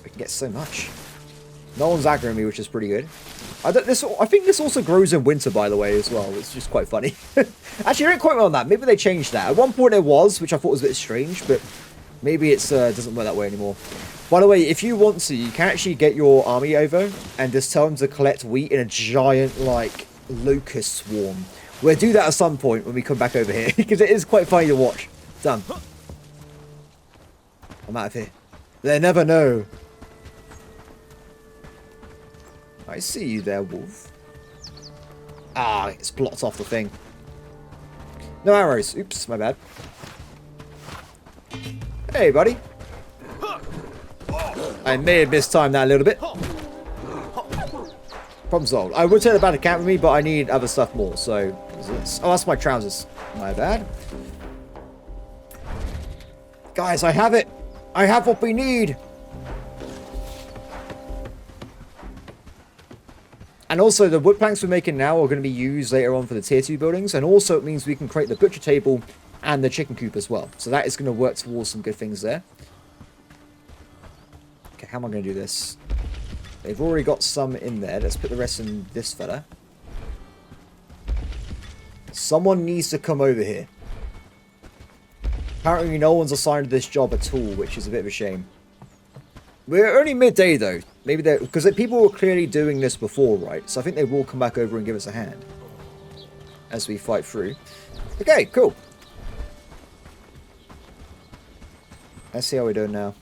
We can get so much. No one's aggroing me, which is pretty good. I think this also grows in winter, by the way, as well. It's just quite funny. Actually, don't quote me on that. Maybe they changed that. At one point it was, which I thought was a bit strange, but maybe it doesn't work that way anymore. By the way, if you want to, you can actually get your army over and just tell them to collect wheat in a giant, like, locust swarm. We'll do that at some point when we come back over here, because it is quite funny to watch. Done. I'm out of here. They never know. I see you there, wolf. Ah, it's blocked off the thing. No arrows. Oops, my bad. Hey, buddy. I may have mistimed that a little bit. Problem solved. I would take the battle camp with me, but I need other stuff more, so... Oh, that's my trousers. My bad. Guys, I have it. I have what we need. And also, the wood planks we're making now are going to be used later on for the tier 2 buildings. And also, it means we can create the butcher table and the chicken coop as well. So that is going to work towards some good things there. Okay, how am I going to do this? They've already got some in there. Let's put the rest in this fella. Someone needs to come over here. Apparently, no one's assigned to this job at all, which is a bit of a shame. We're only midday, though. Maybe they're... Because people were clearly doing this before, right? So I think they will come back over and give us a hand. As we fight through. Okay, cool. Let's see how we're doing now.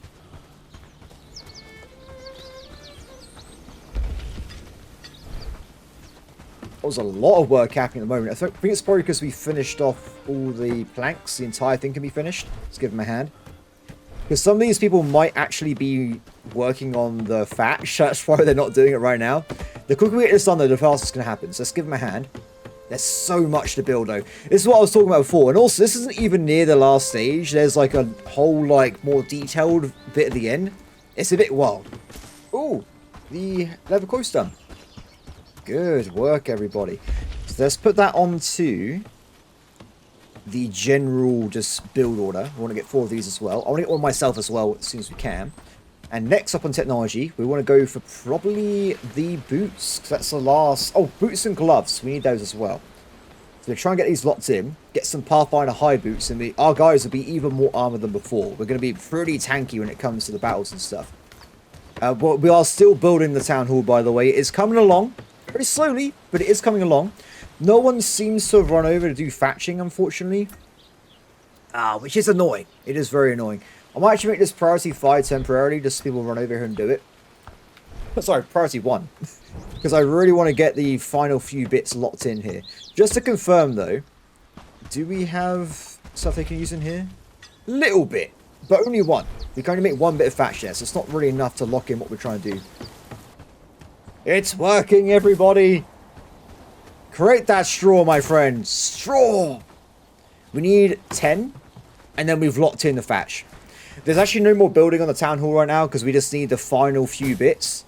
There's a lot of work happening at the moment. I think it's probably because we finished off all the planks. The entire thing can be finished. Let's give them a hand. Because some of these people might actually be working on the thatch. That's why they're not doing it right now. The quicker we get this done, though, the faster it's going to happen. So let's give them a hand. There's so much to build, though. This is what I was talking about before. And also, this isn't even near the last stage. There's like a whole, like, more detailed bit at the end. It's a bit wild. Ooh, the leather coast done. Good work, everybody. So let's put that onto the general just build order. I want to get 4 of these as well. I want to get one myself as well as soon as we can. And next up on technology, we want to go for probably the boots. Because that's the last... Oh, boots and gloves. We need those as well. So we'll try and get these locked in. Get some Pathfinder high boots. And our guys will be even more armored than before. We're going to be pretty tanky when it comes to the battles and stuff. But we are still building the town hall, by the way. It's coming along. Very slowly, but it is coming along. No one seems to have run over to do thatching, unfortunately. Which is annoying. It is very annoying. I might actually make this priority 5 temporarily, just so people run over here and do it. Sorry, priority 1. Because I really want to get the final few bits locked in here. Just to confirm, though, do we have stuff they can use in here? Little bit, but only one. We can only make 1 bit of thatch there, so it's not really enough to lock in what we're trying to do. It's working, everybody! Create that straw, my friend. Straw! We need 10, and then we've locked in the thatch. There's actually no more building on the town hall right now, because we just need the final few bits.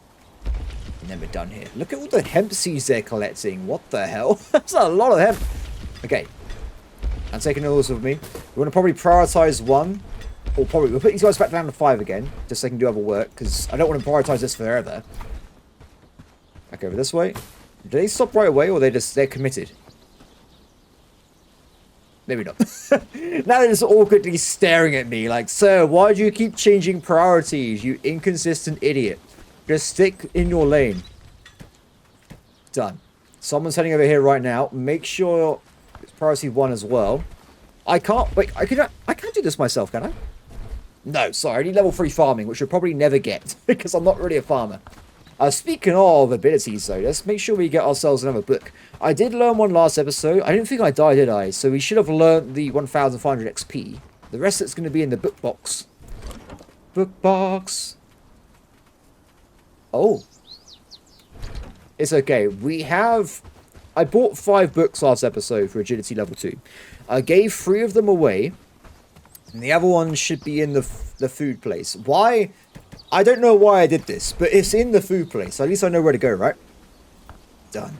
And then we're done here. Look at all the hemp seeds they're collecting. What the hell? That's a lot of hemp. Okay. I'm taking those with me. We want to probably prioritize 1. Or probably, we'll put these guys back down to 5 again, just so they can do other work, because I don't want to prioritize this forever. Back over this way. Do they stop right away, or they're committed? Maybe not. Now they're just awkwardly staring at me like, sir, why do you keep changing priorities, you inconsistent idiot? Just stick in your lane. Done. Someone's heading over here right now. Make sure it's priority 1 as well. I can't... Wait, I can't do this myself, can I? No, sorry. I need level 3 farming, which we'll probably never get, because I'm not really a farmer. Speaking of abilities, though, let's make sure we get ourselves another book. I did learn one last episode. I didn't think I died, did I? So we should have learned the 1,500 XP. The rest of it's going to be in the book box. Book box. Oh. It's okay. We have... I bought 5 books last episode for Agility Level 2. I gave 3 of them away. And the other one should be in the food place. Why... I don't know why I did this, but it's in the food place. So at least I know where to go, right? Done.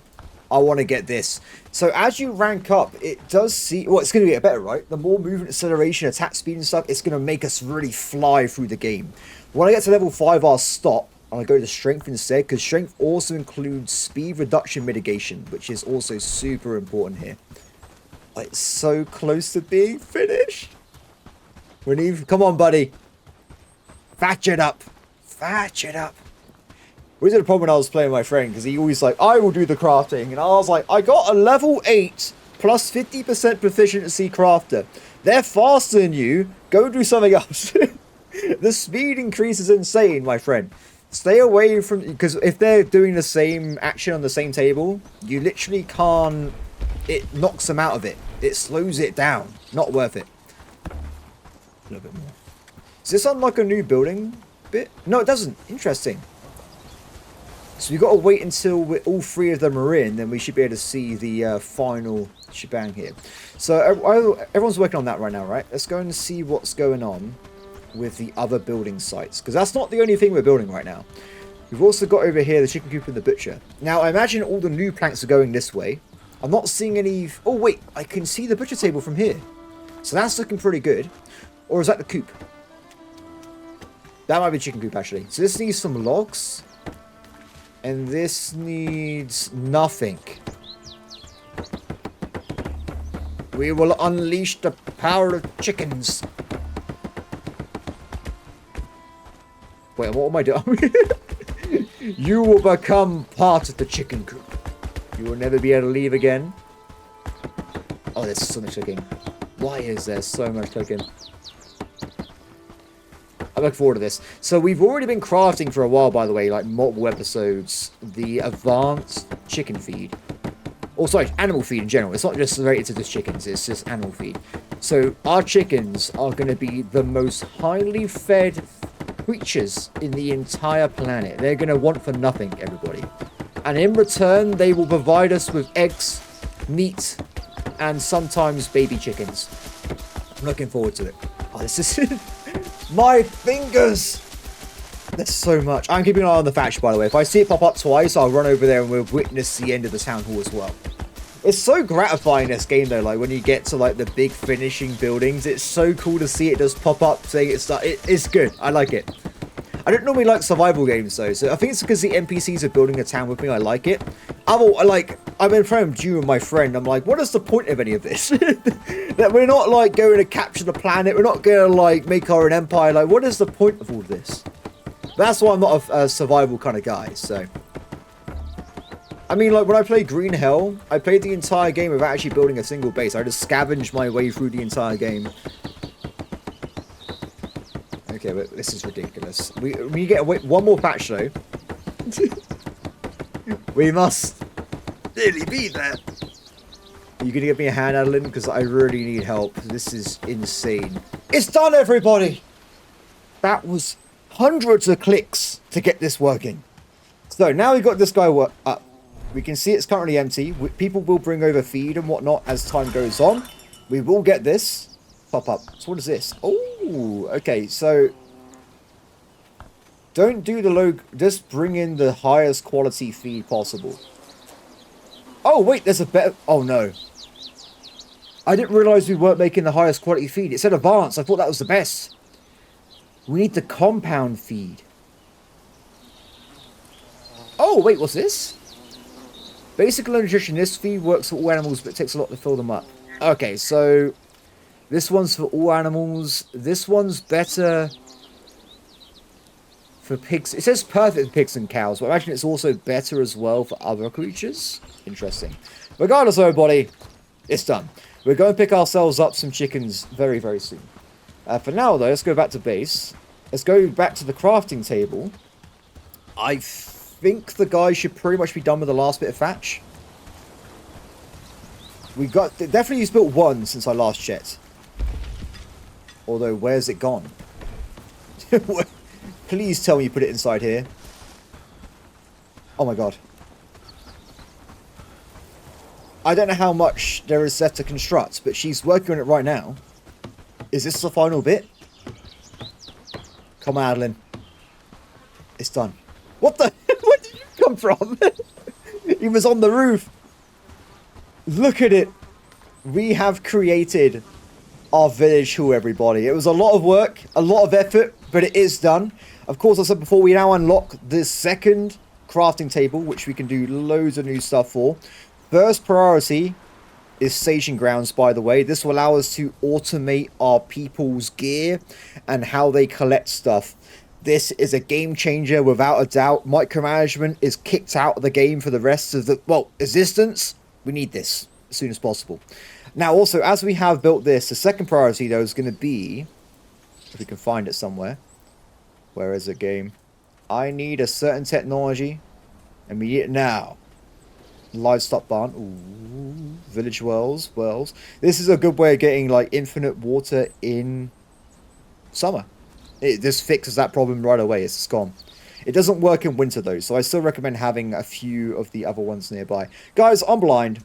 I want to get this. So as you rank up, it does see... Well, it's going to get better, right? The more movement, acceleration, attack speed and stuff, it's going to make us really fly through the game. When I get to level 5, I'll stop. I'll go to strength instead, because strength also includes speed reduction mitigation, which is also super important here. It's so close to being finished. We need... Come on, buddy. Thatch it up. Thatch it up. We had a problem when I was playing with my friend, because he always like, I will do the crafting. And I was like, I got a level 8 plus 50% proficiency crafter. They're faster than you. Go do something else. The speed increase is insane, my friend. Stay away from... Because if they're doing the same action on the same table, you literally can't... It knocks them out of it. It slows it down. Not worth it. A little bit more. Does this unlock a new building bit? No, it doesn't. Interesting. So we've got to wait until all three of them are in, then we should be able to see the final shebang here. So everyone's working on that right now, right? Let's go and see what's going on with the other building sites, because that's not the only thing we're building right now. We've also got over here the chicken coop and the butcher. Now, I imagine all the new planks are going this way. I'm not seeing any... Oh, wait, I can see the butcher table from here. So that's looking pretty good. Or is that the coop? That might be chicken coop, actually. So this needs some logs. And this needs nothing. We will unleash the power of chickens. Wait, what am I doing? You will become part of the chicken coop. You will never be able to leave again. Oh, there's so much cooking. Why is there so much cooking? I look forward to this. So we've already been crafting for a while, by the way, like multiple episodes, the advanced chicken feed. Or sorry, animal feed in general. It's not just related to just chickens, it's just animal feed. So our chickens are going to be the most highly fed creatures in the entire planet. They're going to want for nothing, everybody. And in return, they will provide us with eggs, meat, and sometimes baby chickens. I'm looking forward to it. Oh, this is... My fingers! There's so much. I'm keeping an eye on the thatch, by the way. If I see it pop up twice, I'll run over there and we'll witness the end of the town hall as well. It's so gratifying, this game, though. Like, when you get to, like, the big finishing buildings, it's so cool to see it just pop up saying it's good. I like it. I don't normally like survival games, though, so I think it's because the NPCs are building a town with me. I like it. I'm in front of Duel with my friend. I'm like, what is the point of any of this? That we're not, like, going to capture the planet. We're not going to, like, make our own empire. Like, what is the point of all this? That's why I'm not a survival kind of guy, so... I mean, like, when I played Green Hell, I played the entire game without actually building a single base. I just scavenged my way through the entire game. Okay, but this is ridiculous. We get one more patch, though. We must really be there. Are you going to give me a hand, Adeline? Because I really need help. This is insane. It's done, everybody! That was hundreds of clicks to get this working. So, now we've got this guy up. We can see it's currently empty. People will bring over feed and whatnot as time goes on. We will get this pop up. So what is this? Oh, okay. So don't do the low. Just bring in the highest quality feed possible. Oh wait, there's a better. Oh no. I didn't realize we weren't making the highest quality feed. It said advanced. I thought that was the best. We need the compound feed. Oh wait, what's this? Basic nutrition. This feed works for all animals, but it takes a lot to fill them up. Okay, so this one's for all animals. This one's better for pigs. It says perfect for pigs and cows, but I imagine it's also better as well for other creatures. Interesting. Regardless, everybody, it's done. We're going to pick ourselves up some chickens very, very soon. For now, though, let's go back to base. Let's go back to the crafting table. I think the guy should pretty much be done with the last bit of thatch. We got... Definitely he's built one since I last checked. Although, where's it gone? Please tell me you put it inside here. Oh my god. I don't know how much there is left to construct, but she's working on it right now. Is this the final bit? Come on, Adeline. It's done. What the... Where did you come from? He was on the roof. Look at it. We have created our village hall, everybody. It was a lot of work, a lot of effort, but it is done. Of course, I said before, we now unlock the second crafting table, which we can do loads of new stuff for. First priority is staging grounds, by the way. This will allow us to automate our people's gear and how they collect stuff. This is a game changer without a doubt. Micromanagement is kicked out of the game for the rest of the, well, existence. We need this as soon as possible. Now, also, as we have built this, the second priority, though, is going to be, if we can find it somewhere. Where is it, game? I need a certain technology, and we need it now. Livestock barn. Ooh, village wells. This is a good way of getting, like, infinite water in summer. It just fixes that problem right away. It's gone. It doesn't work in winter, though, so I still recommend having a few of the other ones nearby. Guys, I'm blind.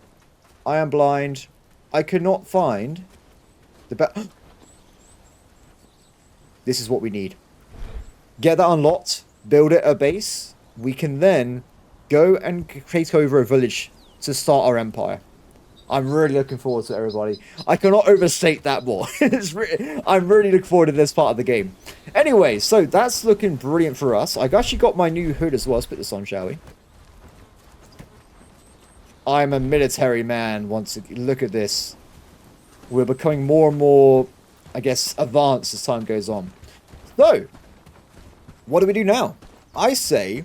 I am blind. I cannot find the This is what we need. Get that unlocked. Build it a base. We can then go and take over a village to start our empire. I'm really looking forward to it, everybody. I cannot overstate that more. I'm really looking forward to this part of the game. Anyway, so that's looking brilliant for us. I've actually got my new hood as well. Let's put this on, shall we? I'm a military man once again. Look at this. We're becoming more and more, I guess, advanced as time goes on. So, what do we do now? I say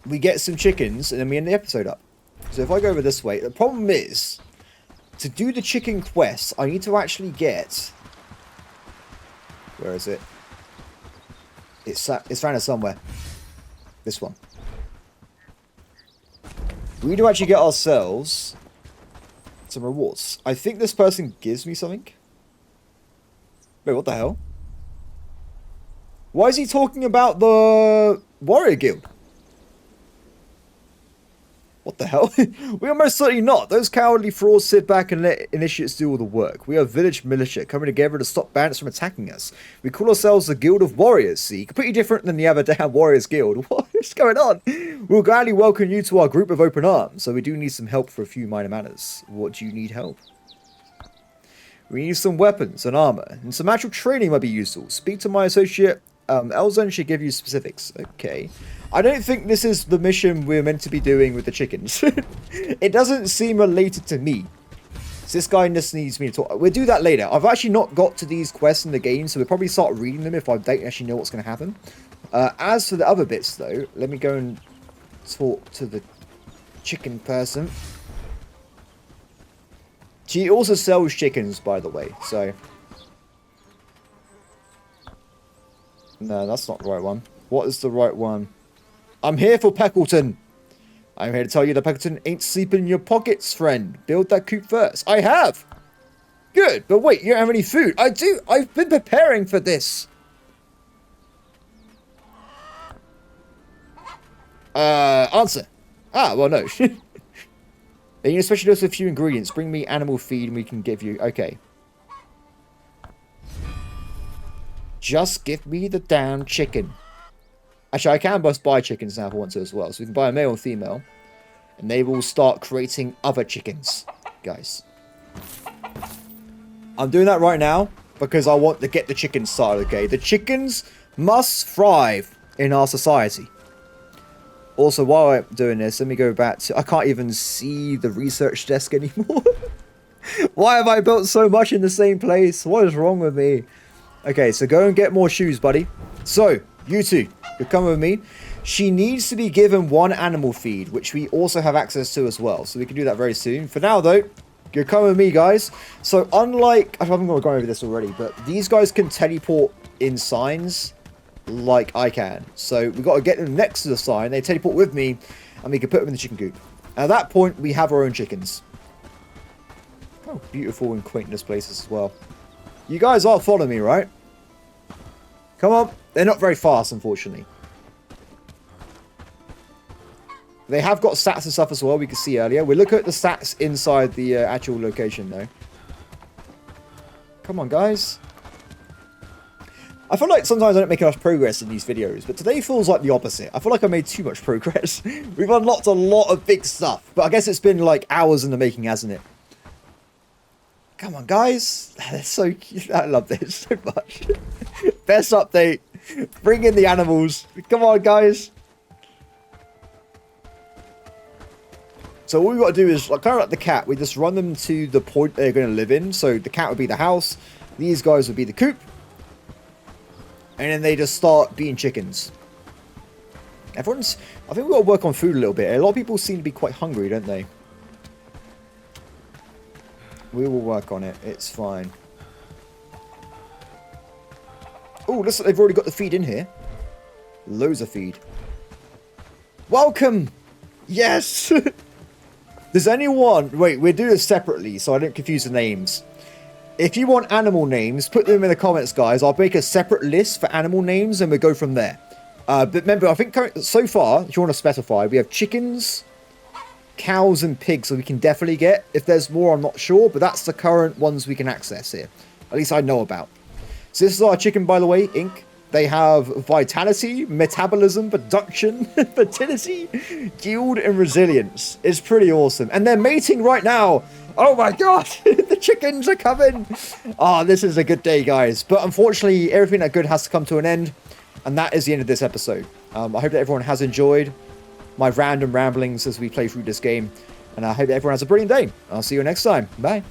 we get some chickens and then we end the episode up. So if I go over this way, the problem is, to do the chicken quest, I need to actually get... Where is it? It's around here somewhere. This one. We need to actually get ourselves some rewards. I think this person gives me something. Wait, what the hell? Why is he talking about the warrior guild? What the hell? We are most certainly not. Those cowardly frauds sit back and let initiates do all the work. We are village militia coming together to stop bandits from attacking us. We call ourselves the Guild of Warriors, see? Completely different than the other damn Warriors Guild. What is going on? We'll gladly welcome you to our group of open arms, so we do need some help for a few minor matters. What do you need help? We need some weapons and armor, and some actual training might be useful. Speak to my associate, Elzon should give you specifics. Okay. I don't think this is the mission we're meant to be doing with the chickens. It doesn't seem related to me. So this guy just needs me to talk. We'll do that later. I've actually not got to these quests in the game, so we'll probably start reading them if I don't actually know what's going to happen. As for the other bits, though, let me go and talk to the chicken person. She also sells chickens, by the way, so... No, that's not the right one. What is the right one? I'm here for Peckleton. I'm here to tell you that Peckleton ain't sleeping in your pockets, friend. Build that coop first. I have. Good, but wait, you don't have any food. I do. I've been preparing for this. Answer. Ah, well, no. You need a special dose of a few ingredients. Bring me animal feed and we can give you... Okay. Just give me the damn chicken. Actually, I can just buy chickens now if I want to as well. So we can buy a male and female. And they will start creating other chickens. Guys. I'm doing that right now because I want to get the chickens started, okay? The chickens must thrive in our society. Also, while I'm doing this, let me go back to... I can't even see the research desk anymore. Why have I built so much in the same place? What is wrong with me? Okay, so go and get more shoes, buddy. So, you two, you're coming with me. She needs to be given one animal feed, which we also have access to as well. So we can do that very soon. For now, though, you're coming with me, guys. So unlike... I haven't gone over this already, but these guys can teleport in signs like I can. So we've got to get them next to the sign. They teleport with me, and we can put them in the chicken coop. At that point, we have our own chickens. Oh, beautiful and quaint this place as well. You guys all follow me, right? Come on. They're not very fast, unfortunately. They have got stats and stuff as well, we could see earlier. We'll look at the stats inside the actual location, though. Come on, guys. I feel like sometimes I don't make enough progress in these videos, but today feels like the opposite. I feel like I made too much progress. We've unlocked a lot of big stuff, but I guess it's been like hours in the making, hasn't it? Come on, guys. They're so cute. I love this so much. Best update. Bring in the animals. Come on, guys. So all we've got to do is, like, kind of like the cat, we just run them to the point they're going to live in. So the cat would be the house. These guys would be the coop. and then they just start being chickens. I think we've got to work on food a little bit. A lot of people seem to be quite hungry, don't they? We will work on it. It's fine. Oh, looks like they've already got the feed in here. Loads of feed. Welcome! Yes! Does anyone... Wait, we'll do this separately so I don't confuse the names. If you want animal names, put them in the comments, guys. I'll make a separate list for animal names and we'll go from there. But remember, I think so far, if you want to specify, we have chickens, cows, and pigs that we can definitely get. If there's more, I'm not sure, but that's the current ones we can access here. At least I know about. So this is our chicken, by the way, Inc. They have vitality, metabolism, production, fertility, yield, and resilience. It's pretty awesome. And they're mating right now. Oh my god, the chickens are coming. Oh, this is a good day, guys. But unfortunately, everything that good has to come to an end. And that is the end of this episode. I hope that everyone has enjoyed my random ramblings as we play through this game. And I hope that everyone has a brilliant day. I'll see you next time. Bye.